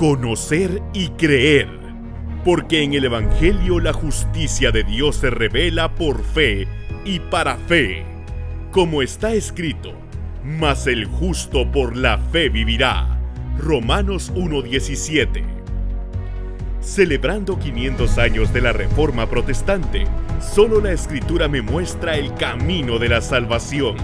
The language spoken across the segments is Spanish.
Conocer y creer, porque en el Evangelio la justicia de Dios se revela por fe y para fe, como está escrito: mas el justo por la fe vivirá. Romanos 1:17. Celebrando 500 años de la Reforma Protestante, solo la Escritura me muestra el camino de la salvación.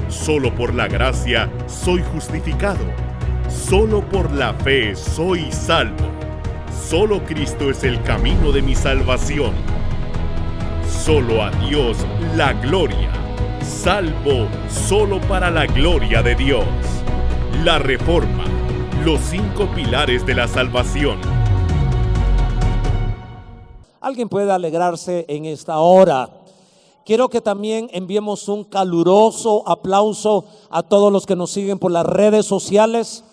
Solo por la gracia soy justificado. Solo por la fe soy salvo. Solo Cristo es el camino de mi salvación. Solo a Dios la gloria. Salvo solo para la gloria de Dios. La Reforma, los 5 pilares de la salvación. Alguien puede alegrarse en esta hora. Quiero que también enviemos un caluroso aplauso a todos los que nos siguen por las redes sociales,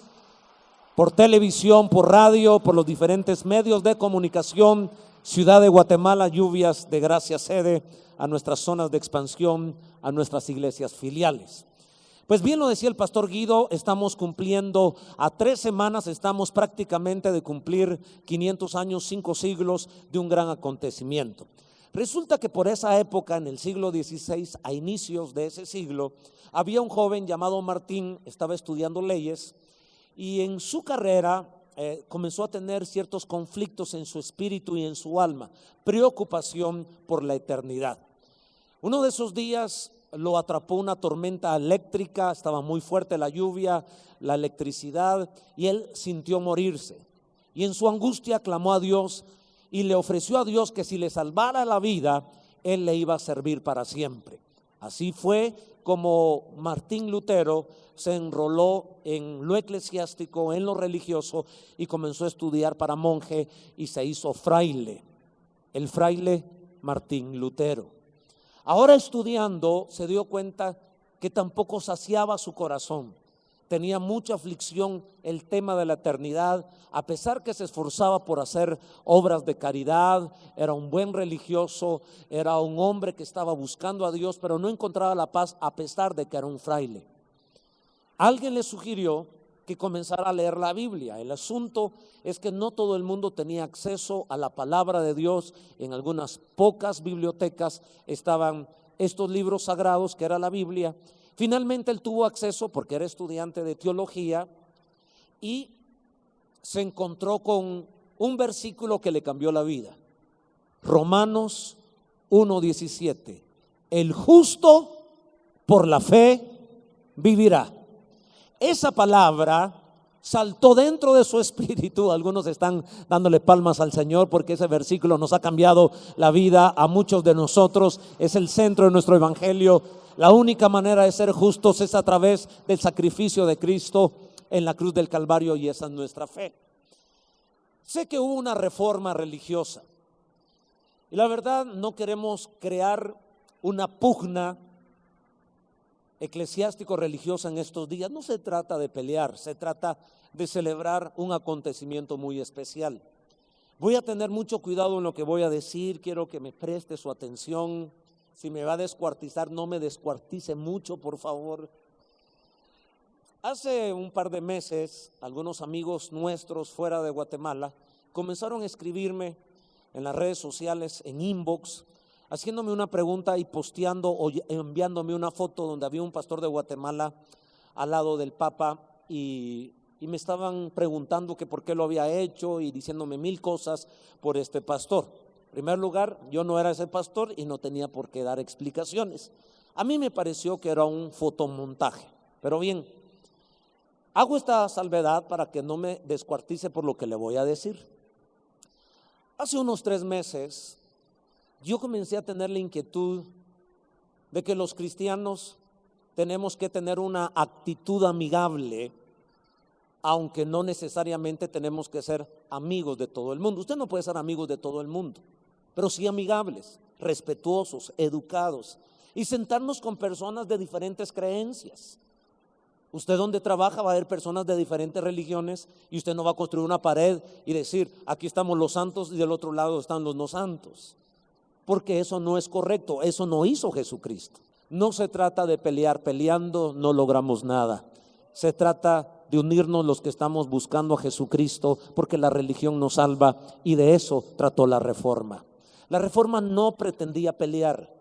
por televisión, por radio, por los diferentes medios de comunicación. Ciudad de Guatemala, Lluvias de Gracia Sede, a nuestras zonas de expansión, a nuestras iglesias filiales. Pues bien lo decía el pastor Guido, estamos cumpliendo a 3 semanas, estamos prácticamente de cumplir 500 años, 5 siglos de un gran acontecimiento. Resulta que por esa época, en el siglo XVI, a inicios de ese siglo, había un joven llamado Martín, estaba estudiando leyes y en su carrera comenzó a tener ciertos conflictos en su espíritu y en su alma, preocupación por la eternidad. Uno de esos días lo atrapó una tormenta eléctrica, estaba muy fuerte la lluvia, la electricidad, y él sintió morirse. Y en su angustia clamó a Dios y le ofreció a Dios que si le salvara la vida, él le iba a servir para siempre. Así fue como Martín Lutero se enroló en lo eclesiástico, en lo religioso, y comenzó a estudiar para monje y se hizo fraile, el fraile Martín Lutero. Ahora estudiando se dio cuenta que tampoco saciaba su corazón, tenía mucha aflicción el tema de la eternidad, a pesar que se esforzaba por hacer obras de caridad, era un buen religioso, era un hombre que estaba buscando a Dios, pero no encontraba la paz a pesar de que era un fraile. Alguien le sugirió que comenzara a leer la Biblia. El asunto es que no todo el mundo tenía acceso a la palabra de Dios. En algunas pocas bibliotecas estaban estos libros sagrados que era la Biblia. Finalmente él tuvo acceso porque era estudiante de teología y se encontró con un versículo que le cambió la vida. Romanos 1:17. El justo por la fe vivirá. Esa palabra saltó dentro de su espíritu. Algunos están dándole palmas al Señor porque ese versículo nos ha cambiado la vida a muchos de nosotros. Es el centro de nuestro evangelio. La única manera de ser justos es a través del sacrificio de Cristo en la cruz del Calvario, y esa es nuestra fe. Sé que hubo una reforma religiosa y la verdad no queremos crear una pugna eclesiástico-religiosa en estos días. No se trata de pelear, se trata de celebrar un acontecimiento muy especial. Voy a tener mucho cuidado en lo que voy a decir, quiero que me preste su atención. Si me va a descuartizar, no me descuartice mucho, por favor. Hace un par de meses, algunos amigos nuestros fuera de Guatemala comenzaron a escribirme en las redes sociales, en inbox, haciéndome una pregunta y posteando o enviándome una foto donde había un pastor de Guatemala al lado del Papa y me estaban preguntando que por qué lo había hecho y diciéndome 1000 cosas por este pastor. En primer lugar, yo no era ese pastor y no tenía por qué dar explicaciones. A mí me pareció que era un fotomontaje, pero bien, hago esta salvedad para que no me descuartice por lo que le voy a decir. Hace unos 3 meses yo comencé a tener la inquietud de que los cristianos tenemos que tener una actitud amigable, aunque no necesariamente tenemos que ser amigos de todo el mundo. Usted no puede ser amigos de todo el mundo, pero sí amigables, respetuosos, educados, y sentarnos con personas de diferentes creencias. Usted donde trabaja va a haber personas de diferentes religiones y usted no va a construir una pared y decir, aquí estamos los santos y del otro lado están los no santos. Porque eso no es correcto, eso no hizo Jesucristo. No se trata de pelear, peleando no logramos nada. Se trata de unirnos los que estamos buscando a Jesucristo, porque la religión nos salva, y de eso trató la Reforma. La Reforma no pretendía pelear.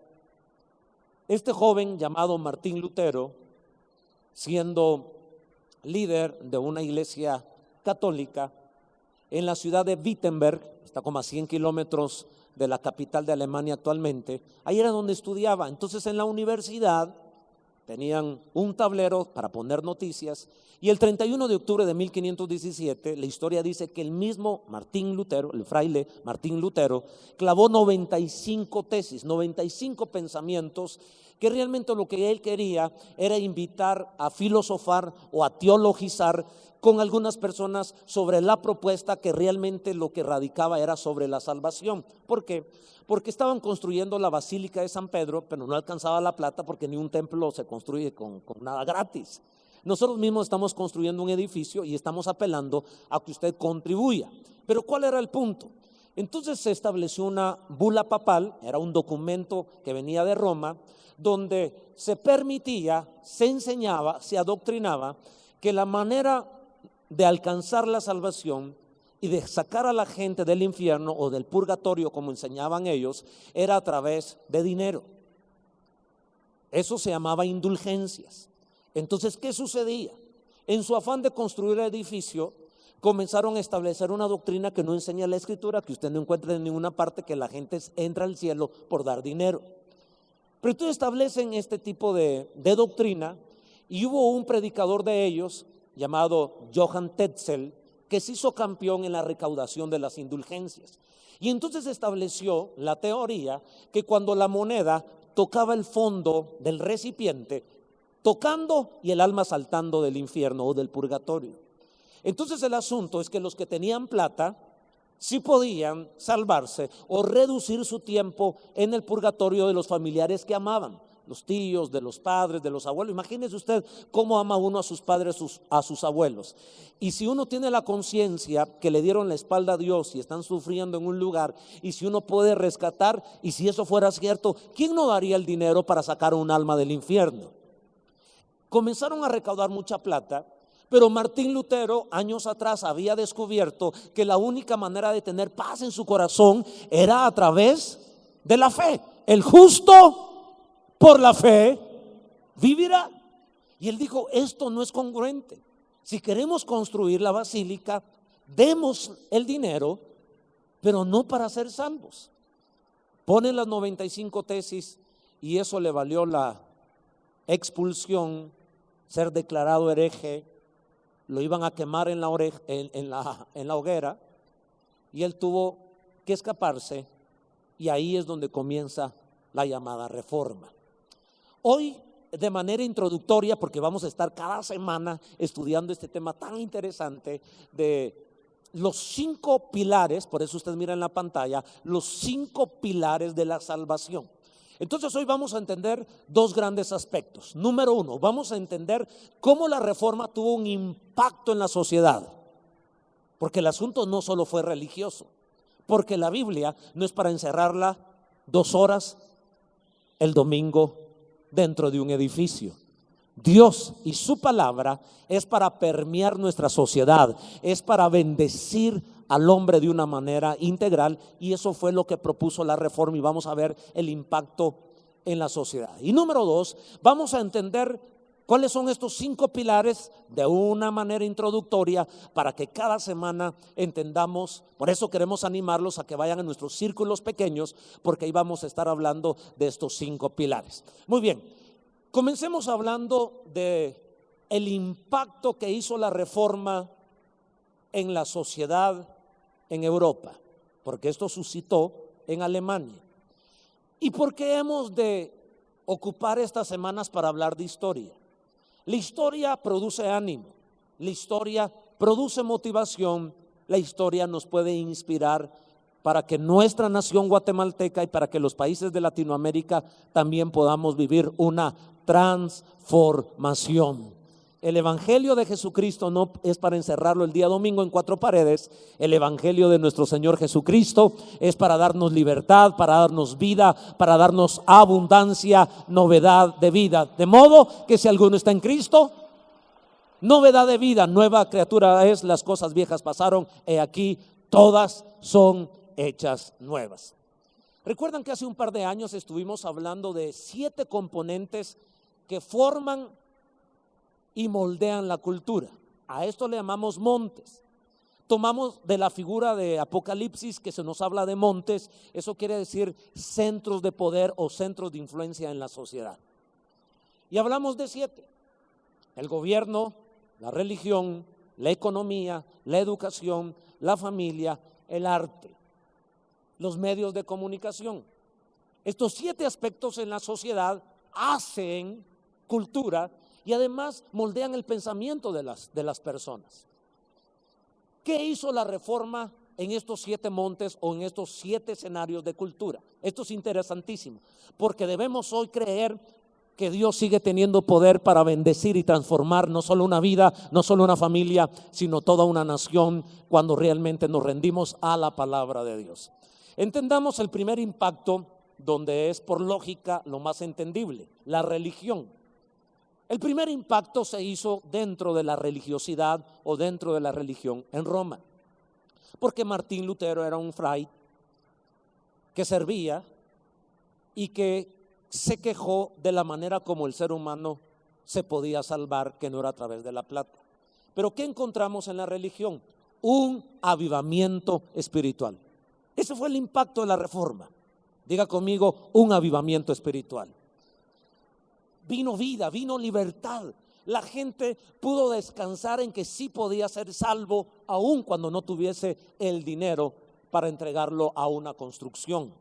Este joven llamado Martín Lutero, siendo líder de una iglesia católica en la ciudad de Wittenberg, está como a 100 kilómetros de la capital de Alemania actualmente, ahí era donde estudiaba. Entonces en la universidad tenían un tablero para poner noticias, y el 31 de octubre de 1517, la historia dice que el mismo Martín Lutero, el fraile Martín Lutero, clavó 95 tesis, 95 pensamientos, que realmente lo que él quería era invitar a filosofar o a teologizar con algunas personas sobre la propuesta, que realmente lo que radicaba era sobre la salvación. ¿Por qué? Porque estaban construyendo la Basílica de San Pedro, pero no alcanzaba la plata, porque ni un templo se construye con nada gratis. Nosotros mismos estamos construyendo un edificio y estamos apelando a que usted contribuya. Pero ¿cuál era el punto? Entonces se estableció una bula papal, era un documento que venía de Roma, donde se permitía, se enseñaba, se adoctrinaba que la manera de alcanzar la salvación y de sacar a la gente del infierno o del purgatorio, como enseñaban ellos, era a través de dinero. Eso se llamaba indulgencias. Entonces, ¿qué sucedía? En su afán de construir el edificio, comenzaron a establecer una doctrina que no enseña la Escritura, que usted no encuentra en ninguna parte, que la gente entra al cielo por dar dinero. Pero entonces establecen este tipo de doctrina, y hubo un predicador de ellos llamado Johann Tetzel, que se hizo campeón en la recaudación de las indulgencias. Y entonces estableció la teoría que cuando la moneda tocaba el fondo del recipiente, tocando y el alma saltando del infierno o del purgatorio. Entonces el asunto es que los que tenían plata sí podían salvarse o reducir su tiempo en el purgatorio de los familiares que amaban, los tíos, de los padres, de los abuelos. Imagínese usted cómo ama uno a sus padres, a sus abuelos. Y si uno tiene la conciencia que le dieron la espalda a Dios y están sufriendo en un lugar, y si uno puede rescatar, y si eso fuera cierto, ¿quién no daría el dinero para sacar un alma del infierno? Comenzaron a recaudar mucha plata, pero Martín Lutero años atrás había descubierto que la única manera de tener paz en su corazón era a través de la fe. El justo por la fe vivirá. Y él dijo, esto no es congruente. Si queremos construir la basílica, demos el dinero, pero no para ser salvos. Ponen las 95 tesis, y eso le valió la expulsión, ser declarado hereje. Lo iban a quemar en la hoguera, y él tuvo que escaparse, y ahí es donde comienza la llamada Reforma. Hoy, de manera introductoria, porque vamos a estar cada semana estudiando este tema tan interesante de los 5 pilares, por eso usted mira en la pantalla, los 5 pilares de la salvación. Entonces hoy vamos a entender 2 grandes aspectos. Número 1, vamos a entender cómo la Reforma tuvo un impacto en la sociedad, porque el asunto no solo fue religioso, porque la Biblia no es para encerrarla 2 horas el domingo dentro de un edificio. Dios y su palabra es para permear nuestra sociedad, es para bendecir al hombre de una manera integral, y eso fue lo que propuso la Reforma, y vamos a ver el impacto en la sociedad. Y número 2, vamos a entender cuáles son estos 5 pilares de una manera introductoria, para que cada semana entendamos. Por eso queremos animarlos a que vayan a nuestros círculos pequeños, porque ahí vamos a estar hablando de estos 5 pilares. Muy bien, comencemos hablando de el impacto que hizo la Reforma en la sociedad en Europa, porque esto suscitó en Alemania. ¿Y por qué hemos de ocupar estas semanas para hablar de historia? La historia produce ánimo, la historia produce motivación, la historia nos puede inspirar para que nuestra nación guatemalteca y para que los países de Latinoamérica también podamos vivir una transformación. El evangelio de Jesucristo no es para encerrarlo el día domingo en 4 paredes. El evangelio de nuestro Señor Jesucristo es para darnos libertad, para darnos vida, para darnos abundancia, novedad de vida. De modo que si alguno está en Cristo, Novedad de vida, nueva criatura es, las cosas viejas pasaron, he aquí, todas son hechas nuevas. Recuerdan que hace un par de años estuvimos hablando de 7 componentes que forman y moldean la cultura. A esto le llamamos montes. Tomamos de la figura de Apocalipsis que se nos habla de montes, eso quiere decir centros de poder o centros de influencia en la sociedad. Y hablamos de 7: el gobierno, la religión, la economía, la educación, la familia, el arte, los medios de comunicación. Estos 7 aspectos en la sociedad hacen cultura y además moldean el pensamiento de las personas. ¿Qué hizo la reforma en estos 7 montes o en estos 7 escenarios de cultura? Esto es interesantísimo, porque debemos hoy creer que Dios sigue teniendo poder para bendecir y transformar no solo una vida, no solo una familia, sino toda una nación cuando realmente nos rendimos a la palabra de Dios. Entendamos el primer impacto, donde es por lógica lo más entendible: la religión. El primer impacto se hizo dentro de la religiosidad o dentro de la religión en Roma, porque Martín Lutero era un fray que servía y que se quejó de la manera como el ser humano se podía salvar, que no era a través de la plata. Pero ¿qué encontramos en la religión? Un avivamiento espiritual. Ese fue el impacto de la reforma. Diga conmigo, un avivamiento espiritual. Vino vida, vino libertad. La gente pudo descansar en que sí podía ser salvo, aun cuando no tuviese el dinero para entregarlo a una construcción.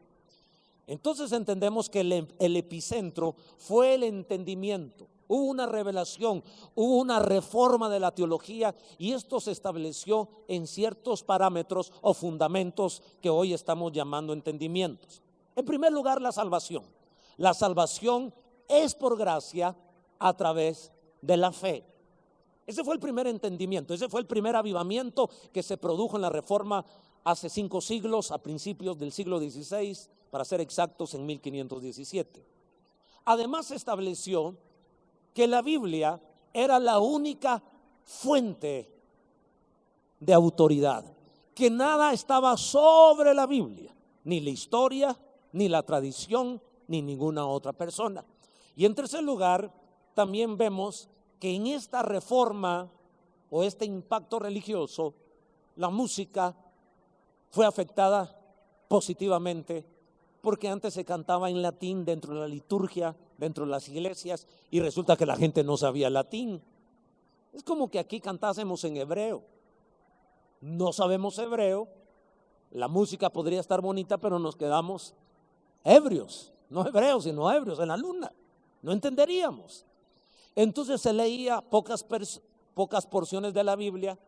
Entonces entendemos que el epicentro fue el entendimiento. Hubo una revelación, hubo una reforma de la teología, y esto se estableció en ciertos parámetros o fundamentos que hoy estamos llamando entendimientos. En primer lugar, la salvación. La salvación es por gracia a través de la fe. Ese fue el primer entendimiento, ese fue el primer avivamiento que se produjo en la reforma hace 5 siglos, a principios del siglo XVI, para ser exactos, en 1517. Además se estableció que la Biblia era la única fuente de autoridad, que nada estaba sobre la Biblia, ni la historia, ni la tradición, ni ninguna otra persona. Y en tercer lugar, también vemos que en esta reforma o este impacto religioso, la música fue afectada positivamente, porque antes se cantaba en latín dentro de la liturgia, dentro de las iglesias, y resulta que la gente no sabía latín. Es como que aquí cantásemos en hebreo. No sabemos hebreo, la música podría estar bonita, pero nos quedamos ebrios, no hebreos, sino ebrios en la luna. No entenderíamos. Entonces se leía pocas porciones de la Biblia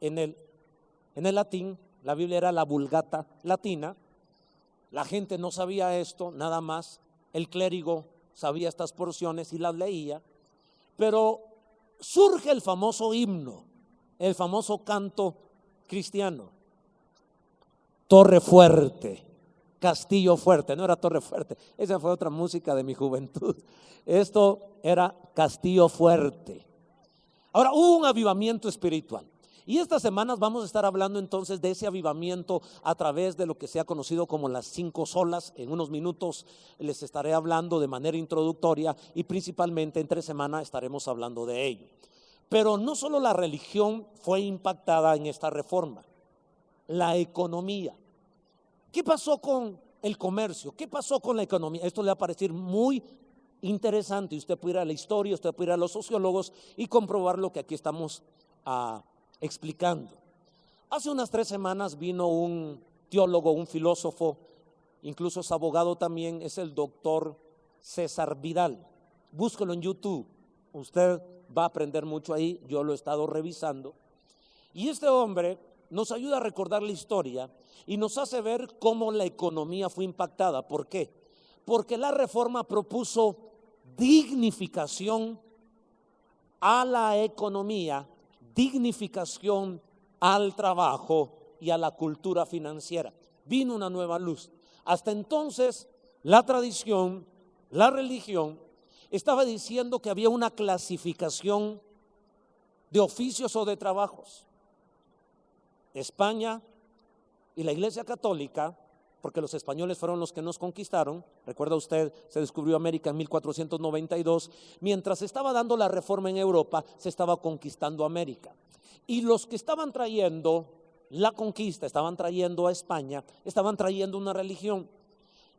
en el latín. La Biblia era la Vulgata latina. La gente no sabía esto, nada más. El clérigo sabía estas porciones y las leía. Pero surge el famoso himno, el famoso canto cristiano. Torre fuerte, castillo fuerte. No era Torre Fuerte, esa fue otra música de mi juventud. Esto era Castillo Fuerte. Ahora, hubo un avivamiento espiritual, y estas semanas vamos a estar hablando entonces de ese avivamiento a través de lo que se ha conocido como las 5 solas. En unos minutos les estaré hablando de manera introductoria, y principalmente entre semana estaremos hablando de ello. Pero no solo la religión fue impactada en esta reforma, la economía. ¿Qué pasó con el comercio? ¿Qué pasó con la economía? Esto le va a parecer muy interesante. Usted puede ir a la historia, usted puede ir a los sociólogos y comprobar lo que aquí estamos explicando. Hace unas 3 semanas vino un teólogo, un filósofo, incluso es abogado también, es el doctor César Vidal. Búsquelo en YouTube, usted va a aprender mucho ahí, yo lo he estado revisando. Y este hombre nos ayuda a recordar la historia y nos hace ver cómo la economía fue impactada. ¿Por qué? Porque la reforma propuso dignificación a la economía, dignificación al trabajo y a la cultura financiera. Vino una nueva luz. Hasta entonces, la tradición, la religión, estaba diciendo que había una clasificación de oficios o de trabajos. España y la Iglesia Católica, porque los españoles fueron los que nos conquistaron, recuerda usted, se descubrió América en 1492, mientras estaba dando la reforma en Europa, se estaba conquistando América. Y los que estaban trayendo la conquista, estaban trayendo a España, estaban trayendo una religión.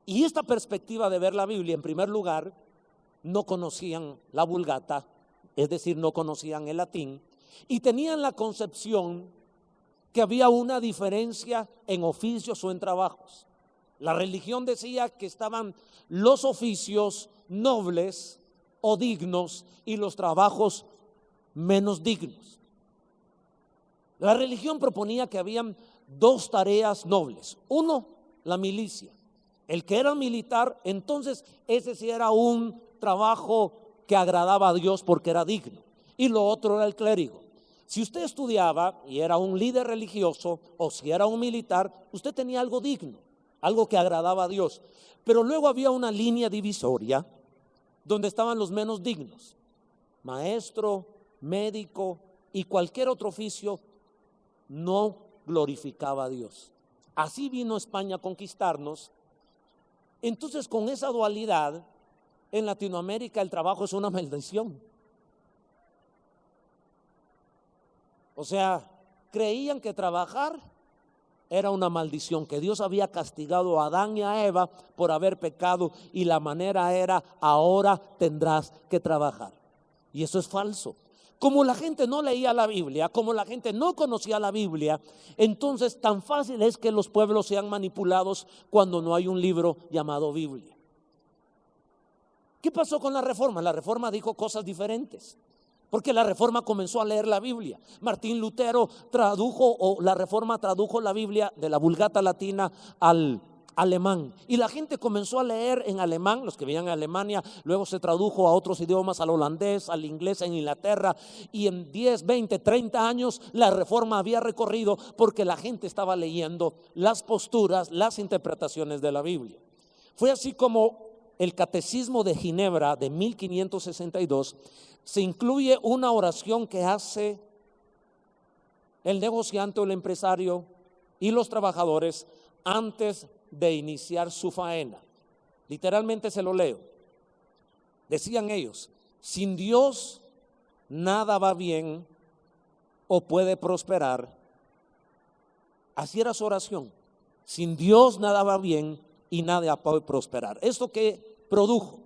Y esta perspectiva de ver la Biblia, en primer lugar, no conocían la Vulgata, es decir, no conocían el latín, y tenían la concepción que había una diferencia en oficios o en trabajos. La religión decía que estaban los oficios nobles o dignos y los trabajos menos dignos. La religión proponía que habían dos tareas nobles. Uno, la milicia. El que era militar, entonces ese sí era un trabajo que agradaba a Dios porque era digno. Y lo otro era el clérigo. Si usted estudiaba y era un líder religioso o si era un militar, usted tenía algo digno, algo que agradaba a Dios. Pero luego había una línea divisoria donde estaban los menos dignos. Maestro, médico y cualquier otro oficio no glorificaba a Dios. Así vino España a conquistarnos. Entonces, con esa dualidad, en Latinoamérica el trabajo es una maldición. O sea, creían que trabajar era una maldición, que Dios había castigado a Adán y a Eva por haber pecado y la manera era: ahora tendrás que trabajar. Y eso es falso. Como la gente no leía la Biblia, como la gente no conocía la Biblia, entonces tan fácil es que los pueblos sean manipulados cuando no hay un libro llamado Biblia. ¿Qué pasó con la Reforma? La Reforma dijo cosas diferentes, porque la Reforma comenzó a leer la Biblia. Martín Lutero tradujo, o la Reforma tradujo la Biblia de la Vulgata latina al alemán, y la gente comenzó a leer en alemán, los que vivían en Alemania. Luego se tradujo a otros idiomas, al holandés, al inglés en Inglaterra, y en 10, 20, 30 años la Reforma había recorrido porque la gente estaba leyendo las posturas, las interpretaciones de la Biblia. Fue así como el Catecismo de Ginebra de 1562 se incluye una oración que hace el negociante o el empresario y los trabajadores antes de iniciar su faena. Literalmente se lo leo. Decían ellos: sin Dios nada va bien o puede prosperar. Así era su oración. Sin Dios nada va bien y nada puede prosperar. ¿Esto qué produjo?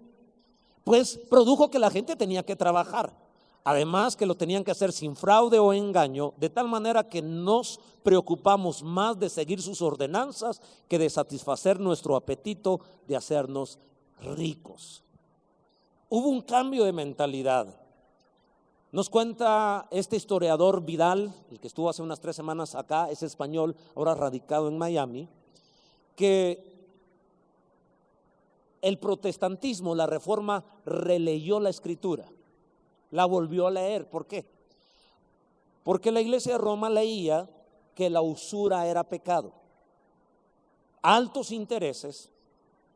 Pues produjo que la gente tenía que trabajar. Además que lo tenían que hacer sin fraude o engaño, de tal manera que nos preocupamos más de seguir sus ordenanzas que de satisfacer nuestro apetito de hacernos ricos. Hubo un cambio de mentalidad. Nos cuenta este historiador Vidal, el que estuvo hace unas 3 semanas acá, es español, ahora radicado en Miami, que el protestantismo, la Reforma, releyó la Escritura. La volvió a leer. ¿Por qué? Porque la Iglesia de Roma leía que la usura era pecado, altos intereses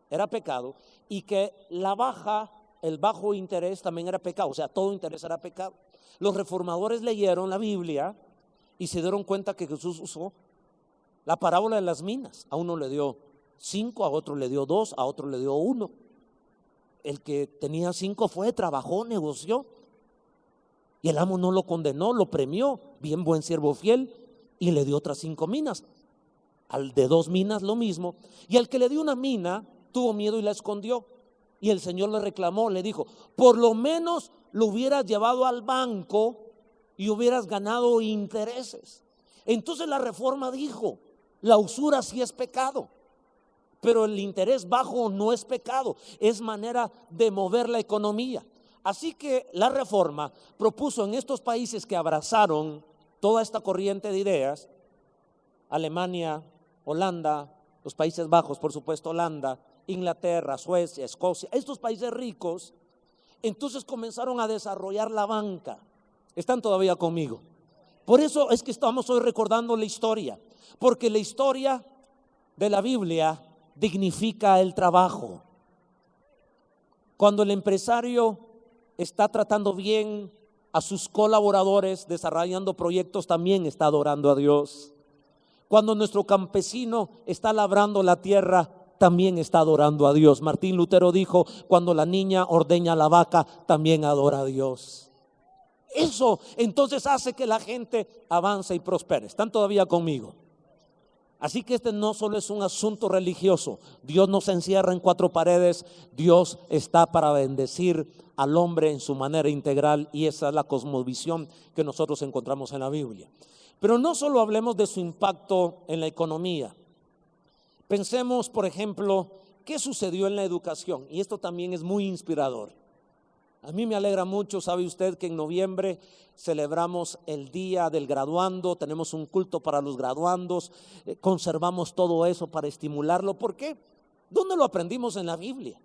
era pecado, y que el bajo interés también era pecado. O sea, todo interés era pecado. Los reformadores leyeron la Biblia y se dieron cuenta que Jesús usó la parábola de las minas. A uno le dio 5, a otro le dio 2, a otro le dio 1. El que tenía 5 fue, trabajó, negoció. Y el amo no lo condenó, lo premió, bien buen siervo fiel, y le dio otras 5 minas. Al de 2 minas lo mismo. Y al que le dio 1 mina, tuvo miedo y la escondió. Y el Señor le reclamó, le dijo: por lo menos lo hubieras llevado al banco y hubieras ganado intereses. Entonces la Reforma dijo: la usura sí es pecado, pero el interés bajo no es pecado, es manera de mover la economía. Así que la Reforma propuso en estos países que abrazaron toda esta corriente de ideas, Alemania, Holanda, los Países Bajos, por supuesto Holanda, Inglaterra, Suecia, Escocia, estos países ricos, entonces comenzaron a desarrollar la banca. ¿Están todavía conmigo? Por eso es que estamos hoy recordando la historia, porque la historia de la Biblia dignifica el trabajo. Cuando el empresario está tratando bien a sus colaboradores desarrollando proyectos, también está adorando a Dios. Cuando nuestro campesino está labrando la tierra, también está adorando a Dios. Martín Lutero dijo, cuando la niña ordeña la vaca, también adora a Dios. Eso entonces hace que la gente avance y prospere. ¿Están todavía conmigo? Así que este no solo es un asunto religioso. Dios no se encierra en cuatro paredes. Dios está para bendecir al hombre en su manera integral, y esa es la cosmovisión que nosotros encontramos en la Biblia. Pero no solo hablemos de su impacto en la economía. Pensemos, por ejemplo, qué sucedió en la educación, y esto también es muy inspirador. A mí me alegra mucho, sabe usted, que en noviembre celebramos el día del graduando, tenemos un culto para los graduandos, conservamos todo eso para estimularlo. ¿Por qué? ¿Dónde lo aprendimos? En la Biblia.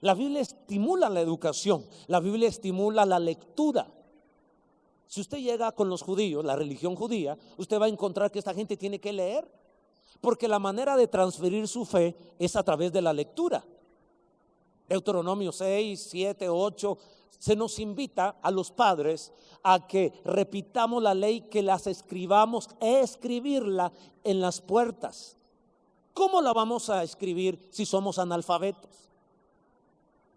La Biblia estimula la educación, la Biblia estimula la lectura. Si usted llega con los judíos, la religión judía, usted va a encontrar que esta gente tiene que leer, porque la manera de transferir su fe es a través de la lectura. Deuteronomio 6, 7, 8, se nos invita a los padres a que repitamos la ley, que las escribamos, escribirla en las puertas. ¿Cómo la vamos a escribir si somos analfabetos?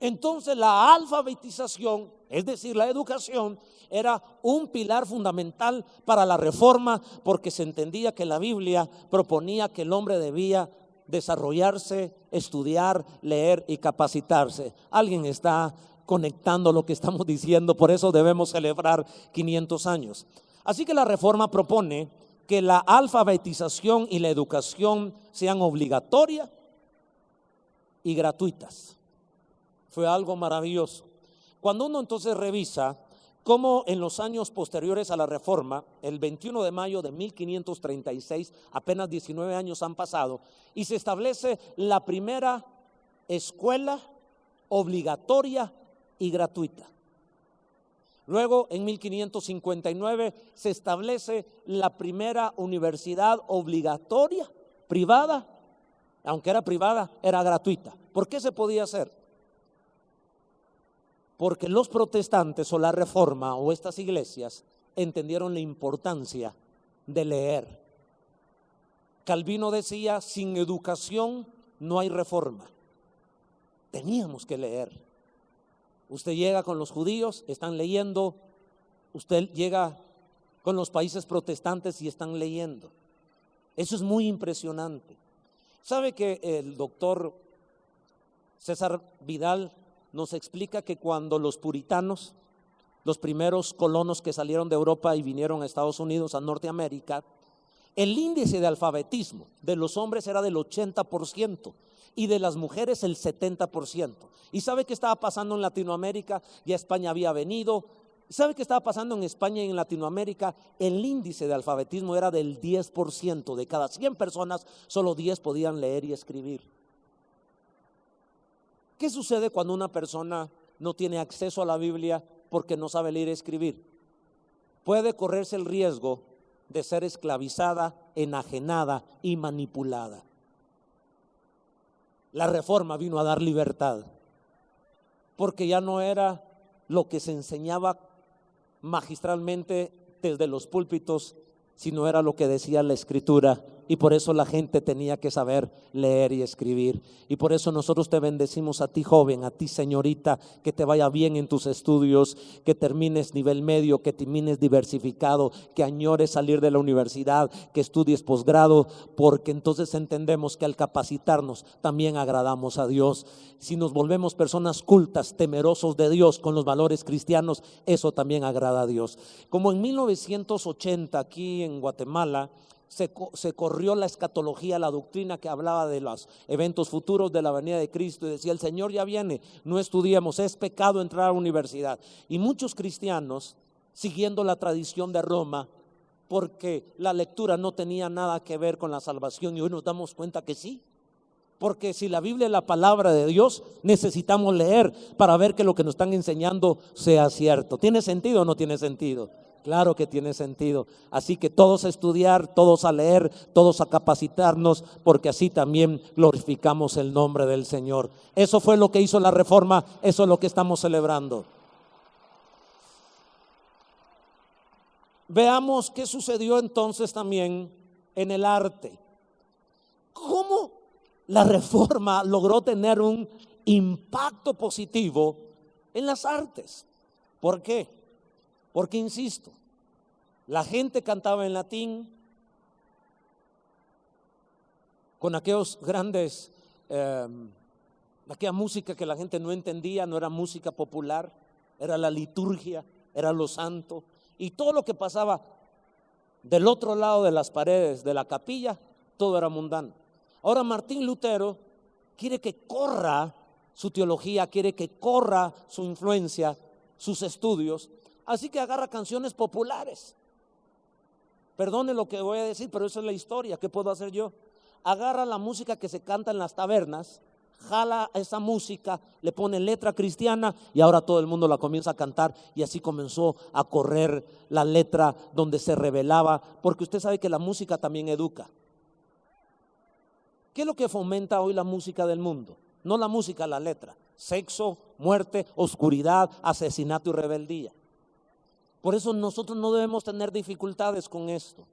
Entonces la alfabetización, es decir, la educación, era un pilar fundamental para la reforma, porque se entendía que la Biblia proponía que el hombre debía desarrollarse, estudiar, leer y capacitarse. Alguien está conectando lo que estamos diciendo, por eso debemos celebrar 500 años. Así que la reforma propone que la alfabetización y la educación sean obligatorias y gratuitas. Fue algo maravilloso. Cuando uno entonces revisa cómo en los años posteriores a la reforma, el 21 de mayo de 1536, apenas 19 años han pasado, y se establece la primera escuela obligatoria y gratuita. Luego, en 1559, se establece la primera universidad obligatoria, privada, aunque era privada, era gratuita. ¿Por qué se podía hacer? Porque los protestantes o la reforma o estas iglesias entendieron la importancia de leer. Calvino decía, sin educación no hay reforma. Teníamos que leer. Usted llega con los judíos, están leyendo. Usted llega con los países protestantes y están leyendo. Eso es muy impresionante. ¿Sabe que el doctor César Vidal nos explica que cuando los puritanos, los primeros colonos que salieron de Europa y vinieron a Estados Unidos, a Norteamérica, el índice de alfabetismo de los hombres era del 80% y de las mujeres el 70%. ¿Y sabe qué estaba pasando en Latinoamérica? Ya España había venido. ¿Sabe qué estaba pasando en España y en Latinoamérica? El índice de alfabetismo era del 10%. De cada 100 personas, solo 10 podían leer y escribir. ¿Qué sucede cuando una persona no tiene acceso a la Biblia porque no sabe leer y escribir? Puede correrse el riesgo de ser esclavizada, enajenada y manipulada. La reforma vino a dar libertad, porque ya no era lo que se enseñaba magistralmente desde los púlpitos, sino era lo que decía la Escritura. Y por eso la gente tenía que saber leer y escribir. Y por eso nosotros te bendecimos a ti, joven, a ti, señorita, que te vaya bien en tus estudios, que termines nivel medio, que termines diversificado, que añores salir de la universidad, que estudies posgrado, porque entonces entendemos que al capacitarnos también agradamos a Dios. Si nos volvemos personas cultas, temerosos de Dios, con los valores cristianos, eso también agrada a Dios. Como en 1980 aquí en Guatemala, se corrió la escatología, la doctrina que hablaba de los eventos futuros de la venida de Cristo, y decía, el Señor ya viene, no estudiemos, es pecado entrar a la universidad. Y muchos cristianos, siguiendo la tradición de Roma, porque la lectura no tenía nada que ver con la salvación, y hoy nos damos cuenta que sí. Porque si la Biblia es la palabra de Dios, necesitamos leer para ver que lo que nos están enseñando sea cierto. ¿Tiene sentido o no tiene sentido? Claro que tiene sentido. Así que todos a estudiar, todos a leer, todos a capacitarnos, porque así también glorificamos el nombre del Señor. Eso fue lo que hizo la reforma, eso es lo que estamos celebrando. veamos qué sucedió entonces también en el arte. ¿Cómo la reforma logró tener un impacto positivo en las artes? ¿Por qué? Porque, insisto, la gente cantaba en latín con aquellos grandes, aquella música que la gente no entendía, no era música popular, era la liturgia, era lo santo, y todo lo que pasaba del otro lado de las paredes de la capilla, todo era mundano. Ahora Martín Lutero quiere que corra su teología, quiere que corra su influencia, sus estudios, así que agarra canciones populares. Perdone lo que voy a decir, pero esa es la historia. ¿Qué puedo hacer yo? Agarra la música que se canta en las tabernas, jala esa música, le pone letra cristiana y ahora todo el mundo la comienza a cantar, y así comenzó a correr la letra donde se revelaba, porque usted sabe que la música también educa. ¿Qué es lo que fomenta hoy la música del mundo? No la música, la letra. Sexo, muerte, oscuridad, asesinato y rebeldía. Por eso nosotros no debemos tener dificultades con esto.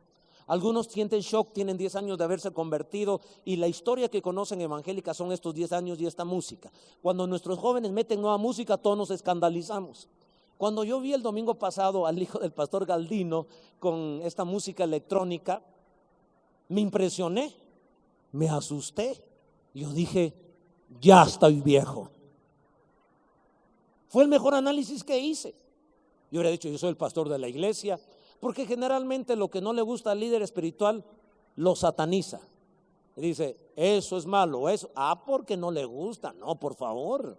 Algunos sienten shock, tienen 10 años de haberse convertido, y la historia que conocen evangélica son estos 10 años y esta música. Cuando nuestros jóvenes meten nueva música, todos nos escandalizamos. Cuando yo vi el domingo pasado al hijo del pastor Galdino con esta música electrónica, me impresioné, me asusté. Yo dije, ya estoy viejo. Fue el mejor análisis que hice. Yo hubiera dicho, yo soy el pastor de la iglesia, porque generalmente lo que no le gusta al líder espiritual lo sataniza. Y dice, eso es malo, eso. Porque no le gusta. No, por favor.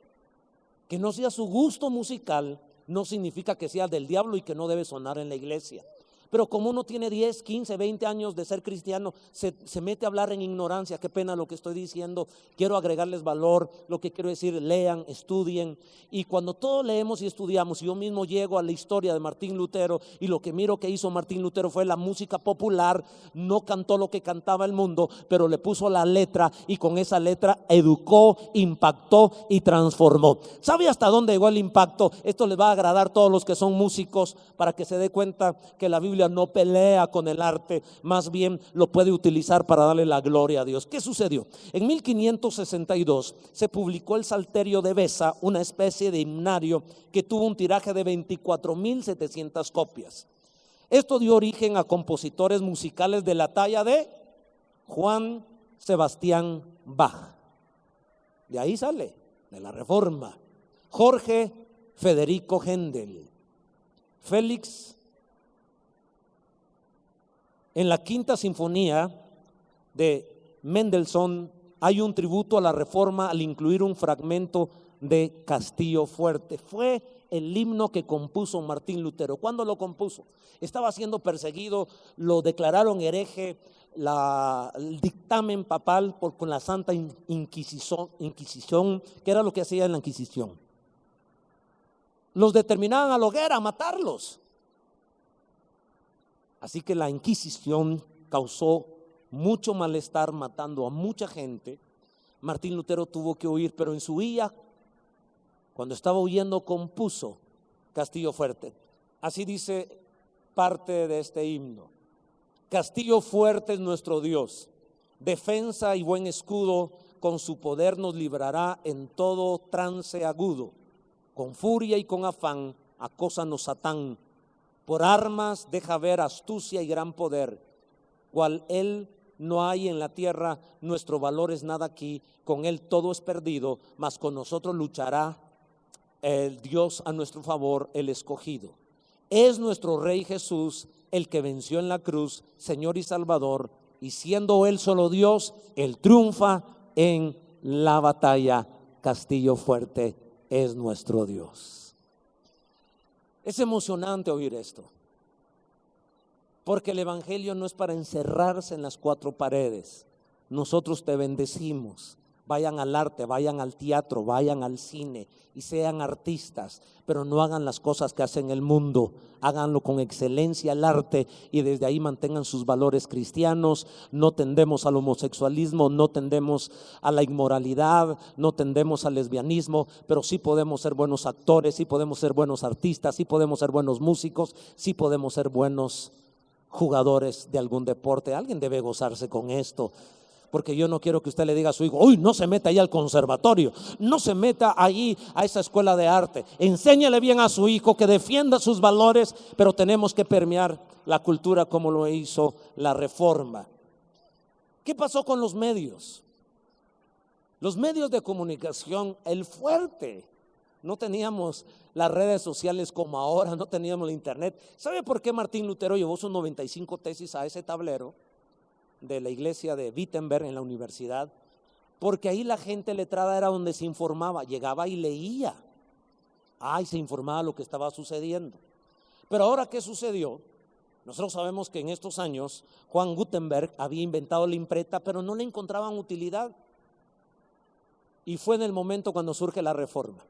Que no sea su gusto musical no significa que sea del diablo y que no debe sonar en la iglesia. Pero como uno tiene 10, 15, 20 años de ser cristiano, se mete a hablar en ignorancia. Qué pena lo que estoy diciendo. Quiero agregarles valor. Lo que quiero decir, lean, estudien. Y cuando todos leemos y estudiamos, yo mismo llego a la historia de Martín Lutero, y lo que miro que hizo Martín Lutero fue la música popular. No cantó lo que cantaba el mundo, pero le puso la letra, y con esa letra educó, impactó y transformó. ¿Sabe hasta dónde llegó el impacto? Esto les va a agradar a todos los que son músicos, para que se dé cuenta que la Biblia no pelea con el arte, más bien lo puede utilizar para darle la gloria a Dios. ¿Qué sucedió? En 1562 se publicó el Salterio de Besa, una especie de himnario que tuvo un tiraje de 24.700 copias. Esto dio origen a compositores musicales de la talla de Juan Sebastián Bach. De ahí sale, de la Reforma. Jorge Federico Händel, Félix. En la Quinta Sinfonía de Mendelssohn hay un tributo a la Reforma al incluir un fragmento de Castillo Fuerte. Fue el himno que compuso Martín Lutero. ¿Cuándo lo compuso? Estaba siendo perseguido, lo declararon hereje, el dictamen papal con la Santa Inquisición, que era lo que hacía en la Inquisición. Los determinaban a la hoguera, a matarlos. Así que la Inquisición causó mucho malestar, matando a mucha gente. Martín Lutero tuvo que huir, pero en su huida, cuando estaba huyendo, compuso Castillo Fuerte. Así dice parte de este himno: Castillo fuerte es nuestro Dios, defensa y buen escudo, con su poder nos librará en todo trance agudo. Con furia y con afán acósanos Satán, por armas deja ver astucia y gran poder. Cual él no hay en la tierra, nuestro valor es nada aquí. Con él todo es perdido, mas con nosotros luchará el Dios a nuestro favor, el escogido. Es nuestro Rey Jesús el que venció en la cruz, Señor y Salvador, y siendo él solo Dios, él triunfa en la batalla. Castillo fuerte es nuestro Dios. Es emocionante oír esto, porque el evangelio no es para encerrarse en las 4 paredes. Nosotros te bendecimos Vayan al arte, vayan al teatro, vayan al cine y sean artistas, pero no hagan las cosas que hacen el mundo. Háganlo con excelencia el arte y desde ahí mantengan sus valores cristianos. No tendemos al homosexualismo, no tendemos a la inmoralidad, no tendemos al lesbianismo, pero sí podemos ser buenos actores, sí podemos ser buenos artistas, sí podemos ser buenos músicos, sí podemos ser buenos jugadores de algún deporte. Alguien debe gozarse con esto. Porque yo no quiero que usted le diga a su hijo: uy, no se meta ahí al conservatorio, no se meta ahí a esa escuela de arte. Enséñale bien a su hijo que defienda sus valores, pero tenemos que permear la cultura como lo hizo la Reforma. ¿Qué pasó con los medios? Los medios de comunicación, el fuerte. No teníamos las redes sociales como ahora, no teníamos el internet. ¿Sabe por qué Martín Lutero llevó sus 95 tesis a ese tablero de la iglesia de Wittenberg en la universidad? Porque ahí la gente letrada era donde se informaba, llegaba y leía, y se informaba lo que estaba sucediendo. Pero ahora, ¿qué sucedió? Nosotros sabemos que en estos años Juan Gutenberg había inventado la imprenta, pero no le encontraban utilidad. Y fue en el momento cuando surge la Reforma.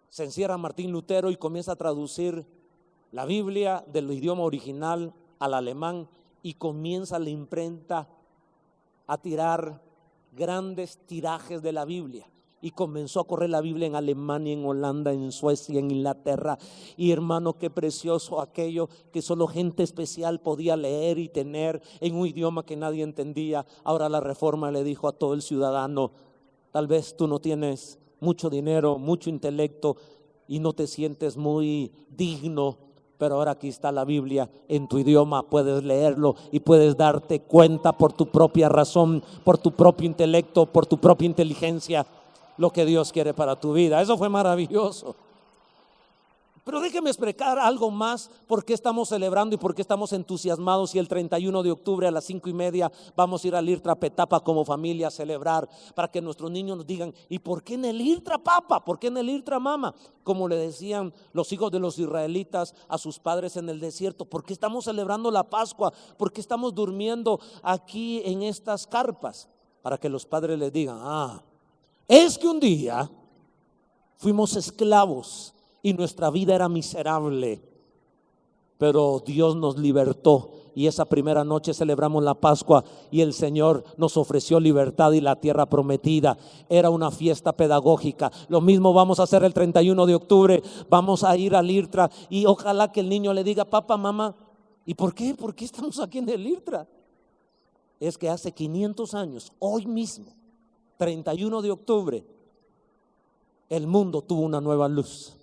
Se encierra Martín Lutero y comienza a traducir la Biblia del idioma original al alemán, y comienza la imprenta a tirar grandes tirajes de la Biblia. Y comenzó a correr la Biblia en Alemania, en Holanda, en Suecia, en Inglaterra. Y hermano, qué precioso aquello que solo gente especial podía leer y tener en un idioma que nadie entendía. Ahora la Reforma le dijo a todo el ciudadano: tal vez tú no tienes mucho dinero, mucho intelecto y no te sientes muy digno, pero ahora aquí está la Biblia en tu idioma, puedes leerlo y puedes darte cuenta por tu propia razón, por tu propio intelecto, por tu propia inteligencia, lo que Dios quiere para tu vida. Eso fue maravilloso. Pero déjeme explicar algo más, por qué estamos celebrando y por qué estamos entusiasmados. Y el 31 de octubre a las 5:30 vamos a ir al IRTRA Petapa como familia a celebrar, para que nuestros niños nos digan: ¿y por qué en el IRTRA, papá? ¿Por qué en el IRTRA, mamá? Como le decían los hijos de los israelitas a sus padres en el desierto: ¿por qué estamos celebrando la Pascua? ¿Por qué estamos durmiendo aquí en estas carpas? Para que los padres les digan: es que un día fuimos esclavos y nuestra vida era miserable, pero Dios nos libertó, y esa primera noche celebramos la Pascua y el Señor nos ofreció libertad y la tierra prometida. Era una fiesta pedagógica. Lo mismo vamos a hacer el 31 de octubre. Vamos a ir al IRTRA y ojalá que el niño le diga: papá, mamá, ¿y por qué? ¿Por qué estamos aquí en el IRTRA? Es que hace 500 años, hoy mismo, 31 de octubre, el mundo tuvo una nueva luz.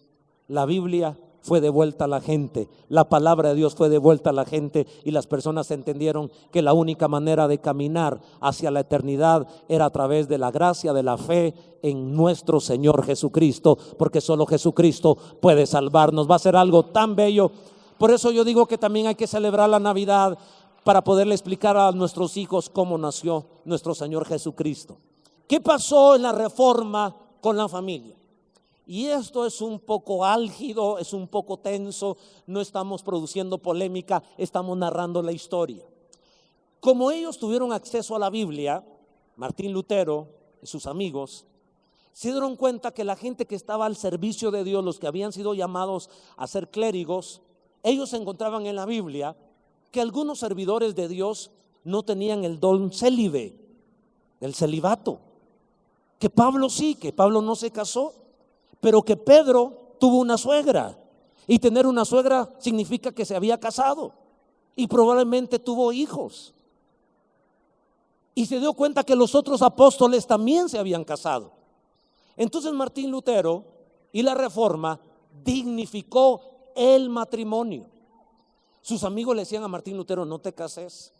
La Biblia fue devuelta a la gente, la palabra de Dios fue devuelta a la gente, y las personas entendieron que la única manera de caminar hacia la eternidad era a través de la gracia, de la fe en nuestro Señor Jesucristo, porque solo Jesucristo puede salvarnos. Va a ser algo tan bello. Por eso yo digo que también hay que celebrar la Navidad, para poderle explicar a nuestros hijos cómo nació nuestro Señor Jesucristo. ¿Qué pasó en la Reforma con la familia? Y esto es un poco álgido, es un poco tenso. No estamos produciendo polémica, estamos narrando la historia. Como ellos tuvieron acceso a la Biblia, Martín Lutero y sus amigos se dieron cuenta que la gente que estaba al servicio de Dios, los que habían sido llamados a ser clérigos, ellos encontraban en la Biblia que algunos servidores de Dios no tenían el don célibe, el celibato. Que Pablo sí, que Pablo no se casó, pero que Pedro tuvo una suegra, y tener una suegra significa que se había casado y probablemente tuvo hijos. Y se dio cuenta que los otros apóstoles también se habían casado. Entonces Martín Lutero y la Reforma dignificó el matrimonio. Sus amigos le decían a Martín Lutero: no te cases.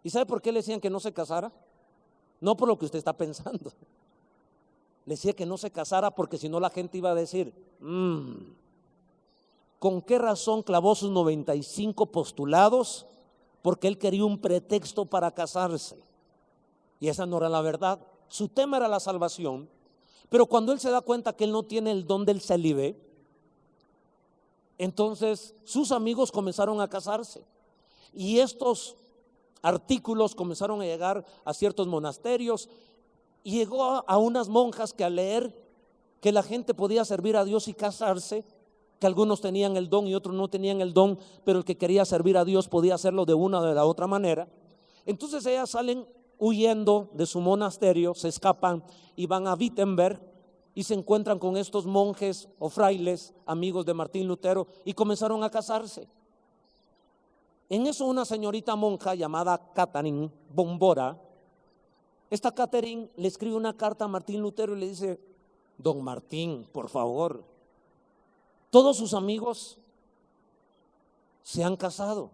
¿Y sabe por qué le decían que no se casara? No por lo que usted está pensando. Le decía que no se casara porque si no la gente iba a decir: ¿con qué razón clavó sus 95 postulados? Porque él quería un pretexto para casarse. Y esa no era la verdad. Su tema era la salvación. Pero cuando él se da cuenta que él no tiene el don del célibe, entonces sus amigos comenzaron a casarse. Y estos artículos comenzaron a llegar a ciertos monasterios y llegó a unas monjas que al leer que la gente podía servir a Dios y casarse, que algunos tenían el don y otros no tenían el don, pero el que quería servir a Dios podía hacerlo de una o de la otra manera. Entonces ellas salen huyendo de su monasterio, se escapan y van a Wittenberg y se encuentran con estos monjes o frailes, amigos de Martín Lutero, y comenzaron a casarse. En eso una señorita monja llamada Catherine Bombora, esta Catherine le escribe una carta a Martín Lutero y le dice: don Martín, por favor, todos sus amigos se han casado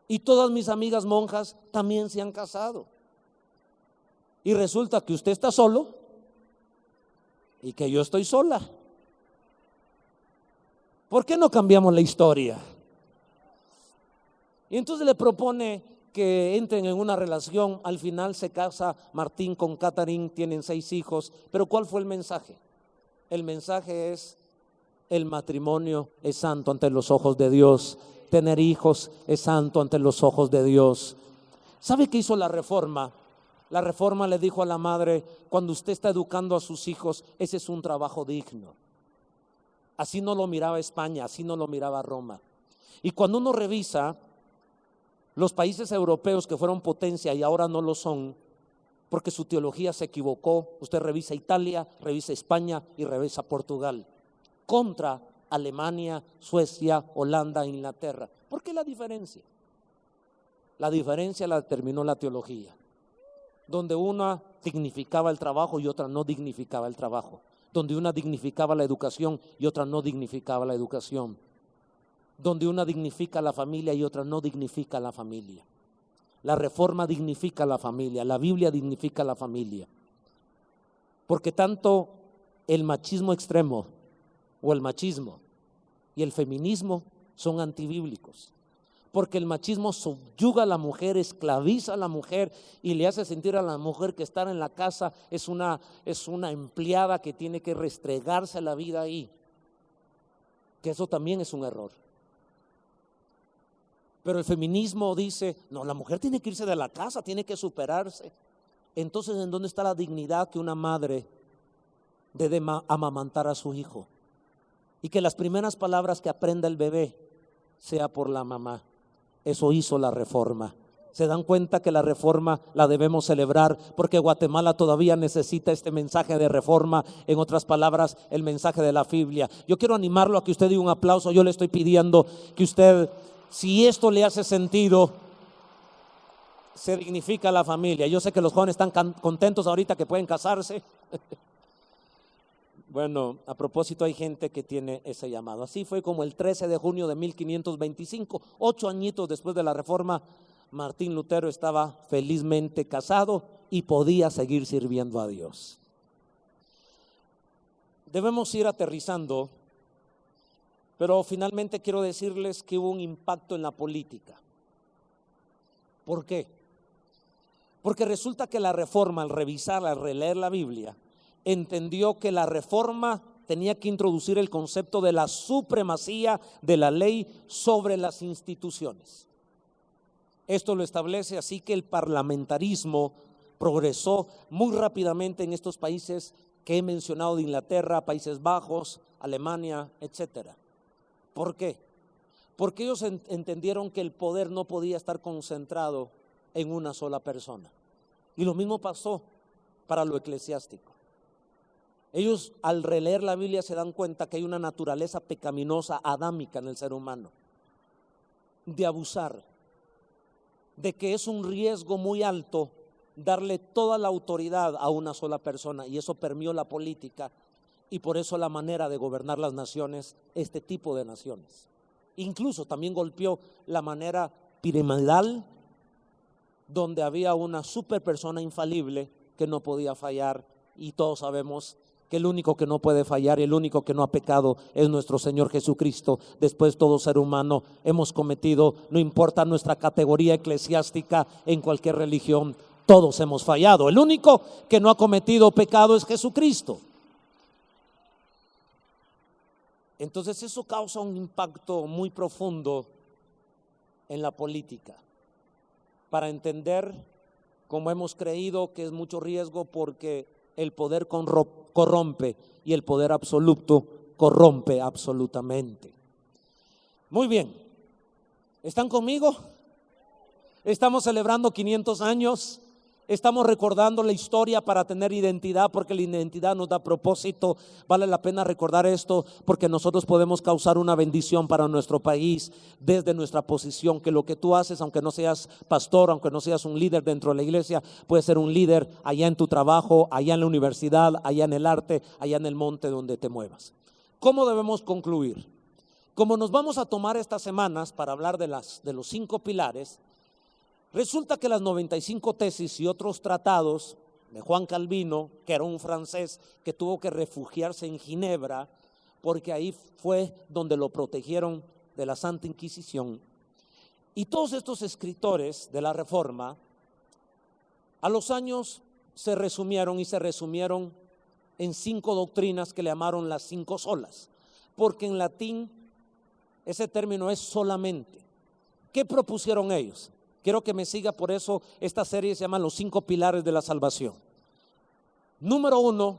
y todas mis amigas monjas también se han casado, y resulta que usted está solo y que yo estoy sola. ¿Por qué no cambiamos la historia? Y entonces le propone que entren en una relación. Al final se casa Martín con Catherine, tienen 6 hijos. Pero ¿cuál fue el mensaje? El mensaje es: el matrimonio es santo ante los ojos de Dios. Tener hijos es santo ante los ojos de Dios. ¿Sabe qué hizo la Reforma? La Reforma le dijo a la madre: cuando usted está educando a sus hijos, ese es un trabajo digno. Así no lo miraba España, así no lo miraba Roma. Y cuando uno revisa los países europeos que fueron potencia y ahora no lo son, porque su teología se equivocó, usted revisa Italia, revisa España y revisa Portugal, contra Alemania, Suecia, Holanda, Inglaterra. ¿Por qué la diferencia? La diferencia la determinó la teología, donde una dignificaba el trabajo y otra no dignificaba el trabajo, donde una dignificaba la educación y otra no dignificaba la educación, donde una dignifica la familia y otra no dignifica la familia. La Reforma dignifica la familia, la Biblia dignifica la familia, porque tanto el machismo extremo o el machismo y el feminismo son antibíblicos, porque el machismo subyuga a la mujer, esclaviza a la mujer y le hace sentir a la mujer que estar en la casa es una empleada que tiene que restregarse la vida ahí, que eso también es un error. Pero el feminismo dice: no, la mujer tiene que irse de la casa, tiene que superarse. Entonces, ¿en dónde está la dignidad que una madre debe amamantar a su hijo? Y que las primeras palabras que aprenda el bebé sea por la mamá. Eso hizo la Reforma. ¿Se dan cuenta que la Reforma la debemos celebrar? Porque Guatemala todavía necesita este mensaje de reforma, en otras palabras, el mensaje de la Biblia. Yo quiero animarlo a que usted dé un aplauso. Yo le estoy pidiendo que usted, si esto le hace sentido, se dignifica la familia. Yo sé que los jóvenes están contentos ahorita que pueden casarse. Bueno, a propósito, hay gente que tiene ese llamado. Así fue como el 13 de junio de 1525, 8 añitos después de la Reforma, Martín Lutero estaba felizmente casado y podía seguir sirviendo a Dios. Debemos ir aterrizando, pero finalmente quiero decirles que hubo un impacto en la política. ¿Por qué? Porque resulta que la Reforma, al revisar, al releer la Biblia, entendió que la Reforma tenía que introducir el concepto de la supremacía de la ley sobre las instituciones. Esto lo establece así que el parlamentarismo progresó muy rápidamente en estos países que he mencionado de Inglaterra, Países Bajos, Alemania, etcétera. ¿Por qué? Porque ellos entendieron que el poder no podía estar concentrado en una sola persona. Y lo mismo pasó para lo eclesiástico. Ellos, al releer la Biblia, se dan cuenta que hay una naturaleza pecaminosa, adámica en el ser humano, de abusar, de que es un riesgo muy alto darle toda la autoridad a una sola persona, y eso permeó la política, y por eso la manera de gobernar las naciones, este tipo de naciones. Incluso también golpeó la manera piramidal, donde había una super persona infalible que no podía fallar, y todos sabemos que el único que no puede fallar y el único que no ha pecado es nuestro Señor Jesucristo. Después, todo ser humano hemos cometido, no importa nuestra categoría eclesiástica, en cualquier religión, todos hemos fallado. El único que no ha cometido pecado es Jesucristo. Entonces eso causa un impacto muy profundo en la política. para entender, como hemos creído, que es mucho riesgo porque el poder corrompe y el poder absoluto corrompe absolutamente. Muy bien, ¿están conmigo? Estamos celebrando 500 años. Estamos recordando la historia para tener identidad, porque la identidad nos da propósito. Vale la pena recordar esto porque nosotros podemos causar una bendición para nuestro país desde nuestra posición, que lo que tú haces, aunque no seas pastor, aunque no seas un líder dentro de la iglesia, puedes ser un líder allá en tu trabajo, allá en la universidad, allá en el arte, allá en el monte donde te muevas. ¿Cómo debemos concluir? Como nos vamos a tomar estas semanas para hablar de los 5 pilares, resulta que las 95 tesis y otros tratados de Juan Calvino, que era un francés que tuvo que refugiarse en Ginebra, porque ahí fue donde lo protegieron de la Santa Inquisición, y todos estos escritores de la Reforma, a los años se resumieron en 5 doctrinas que le llamaron las 5 solas, porque en latín ese término es solamente. ¿Qué propusieron ellos? Quiero que me siga, por eso esta serie se llama Los 5 pilares de la salvación. Número 1,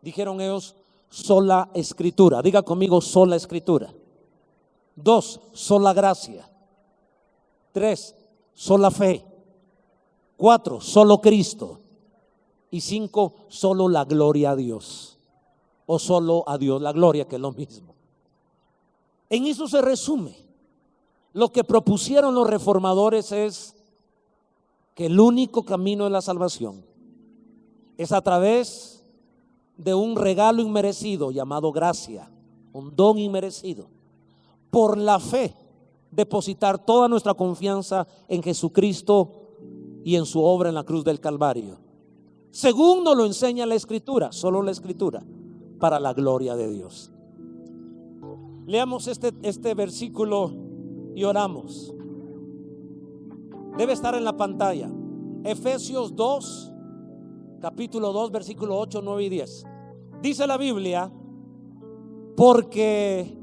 dijeron ellos, sola escritura. Diga conmigo, sola escritura. 2, sola gracia. 3, sola fe. 4, solo Cristo. Y 5, solo la gloria a Dios. O solo a Dios la gloria, que es lo mismo. En eso se resume. Lo que propusieron los reformadores es que el único camino de la salvación es a través de un regalo inmerecido llamado gracia, un don inmerecido. Por la fe, depositar toda nuestra confianza en Jesucristo y en su obra en la cruz del Calvario. Según nos lo enseña la Escritura, solo la Escritura, para la gloria de Dios. Leamos este versículo y oramos. Debe estar en la pantalla. Efesios 2, capítulo 2, versículo 8, 9 y 10. Dice la Biblia, porque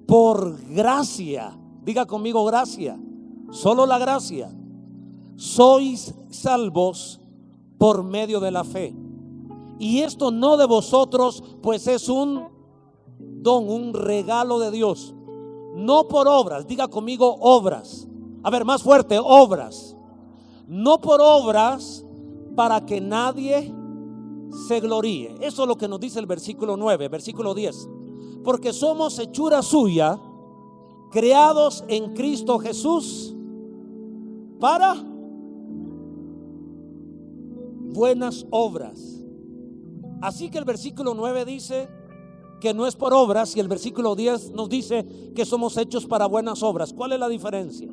por gracia, diga conmigo gracia, solo la gracia, sois salvos por medio de la fe. Y esto no de vosotros, pues es un don, un regalo de Dios. No por obras, diga conmigo obras. A ver, más fuerte, obras. No por obras para que nadie se gloríe. Eso es lo que nos dice el versículo 9, versículo 10. Porque somos hechura suya, creados en Cristo Jesús para buenas obras. Así que el versículo 9 dice que no es por obras, y el versículo 10 nos dice que somos hechos para buenas obras. ¿Cuál es la diferencia?